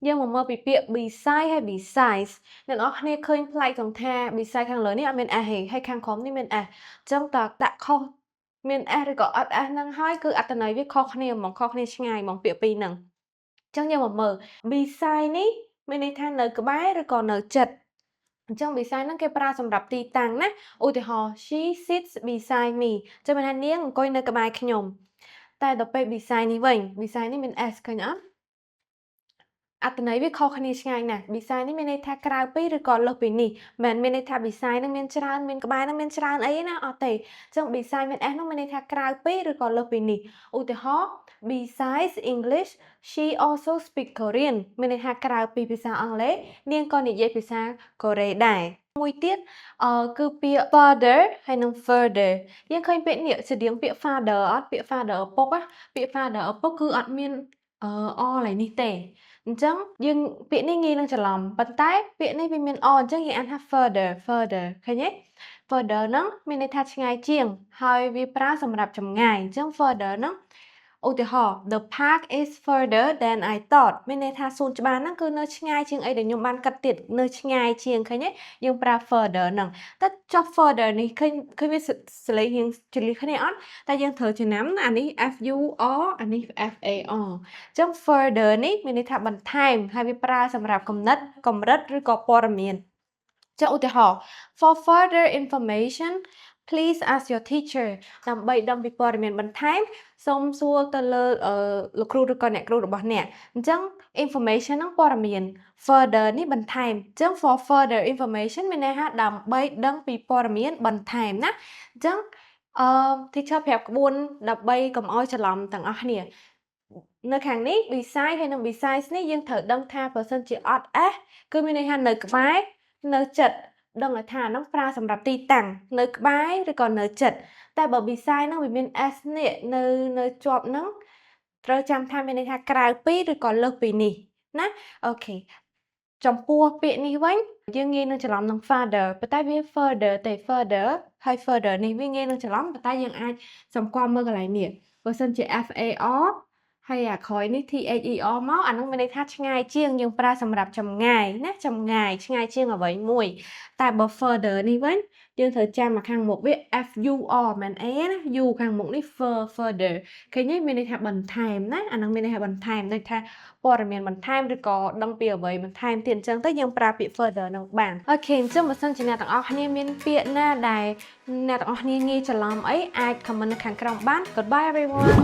dương mà mơ bị bịa beside hay besides nên nó này khơi lại trong tha beside khang lớn này mình hay khang khómนี่mình trong ta đã kho mình rồi có năng hai cứตnày với kho này mong kho này ngay mong bịa pi nằng trong dương mà mơ beside ní mình đi than nơi cái bái rồi còn nơi chật trong beside nó cái pra សម្រាប់ទីតាំងណាឧទាហរណ៍ she sits beside me ចាំមិនថានាងអង្គុយនៅក្បែរខ្ញុំតែដល់ពេល beside នេះវិញ beside នេះមាន s ឃើញអត់អត្ថន័យវាខុសគ្នាឆ្ងាយណាស់ beside នេះមានន័យថាក្រៅពីឬក៏លើសពីនេះមិនមានន័យថា beside នឹងមានច្រើនមានក្បែរនឹងមានច្រើនអីណាអត់ទេអញ្ចឹង beside មាន s នោះមានន័យថាក្រៅពីឬក៏លើសពីនេះឧទាហរណ៍ besides English she also speak Korean មានន័យថាក្រៅពីភាសាអង់គ្លេសនាងក៏និយាយភាសាកូរ៉េដែរមួយទៀតគឺពាក្យ father ហើយនិង further យើងឃើញពាក្យនេះស្តៀងពាក្យ father អត់ពាក្យ father ឪពុកពាក្យ father ឪពុកគឺអត់មានឡើយនេះទេអញ្ចឹងយើងពាក្យនេះងាយនឹងច្រឡំប៉ុន្តែពាក្យនេះវាមានអញ្ចឹងយើងអានថា further ឃើញទេ further ហ្នឹងមានន័យថាឆ្ងាយជាងហើយវាប្រើសម្រាប់ចម្ងាយអញ្ចឹង further ហ្នឹងឧទាហរណ៍ the park is further than I thought មានន័យថាសួនច្បារហ្នឹងគឺនៅឆ្ងាយជាងអីដែលខ្ញុំបានគិតទៀតនៅឆ្ងាយជាងឃើញទេយើងប្រើ further ហ្នឹងតែចុះ further នេះឃើញវាសលេងយើងចលិះគ្នាអត់តែយើងត្រូវចំណាំអានេះ F U R អានេះ F A R អញ្ចឹង further នេះមានន័យថាបន្ថែមហើយវាប្រើសម្រាប់កម្រិតឬក៏ព័ត៌មានចាឧទាហរណ៍ for further information please ask your teacher ដើម្បីដឹងពីព័ត៌មានបន្ថែមសូមសួរទៅលើលោកគ្រូឬក៏អ្នកគ្រូរបស់អ្នកអញ្ចឹង information ហ្នឹងព័ត៌មាន further នេះបន្ថែមអញ្ចឹង for further information មានន័យថាដើម្បីដឹងពីព័ត៌មានបន្ថែមណាអញ្ចឹងteacher ប្រាប់ក្បួនដើម្បីកុំឲ្យច្រឡំទាំងអស់គ្នានៅខាងនេះ beside ហើយនិង besides នេះយើងត្រូវដឹងថាបើសិនជាអត់ s គឺមានន័យថានៅក្បែរនៅចិត្តដឹងថាហ្នឹងប្រើសម្រាប់ទីតាំងនៅក្បែរឬក៏នៅចិត្តតែបើ beside ហ្នឹងវាមាន s នេះនៅជាប់ហ្នឹងត្រូវចាំថាមានន័យថាក្រៅពីឬក៏លើសពីនេះណាអូខេចំពោះពាក្យនេះវិញយើងងាយនឹងច្រឡំនឹង father ប៉ុន្តែវា further ទេ further ហើយ further នេះវាងាយនឹងច្រឡំប៉ុន្តែយើងអាចសម្គាល់មើលកន្លែងនេះបើសិនជា F A R ហើយអាក្រោយនេះ T H E R មកអានោះមានន័យថាឆ្ងាយជាងយើងប្រើសម្រាប់ចម្ងាយណាចម្ងាយឆ្ងាយជាងអ្វីមួយតែបើ further នេះវិញយើងត្រូវចាំមកខាងមុខវា F U R មិនអីណា U ខាងមុខនេះ further ឃើញទេមានន័យថាបន្ថែមណាអានោះមានន័យថាបន្ថែមដូចថាព័ត៌មានបន្ថែមឬក៏ដឹងពីអ្វីបន្ថែមទៀតអញ្ចឹងទៅយើងប្រើពាក្យ further នោះបានអូខេអញ្ចឹងបើសិនជាអ្នកទាំងអស់គ្នាមានពាក្យណាដែលអ្នកទាំងអស់គ្នាងាយច្រឡំអីអាច comment នៅខាងក្រោមបាន Goodbye everyone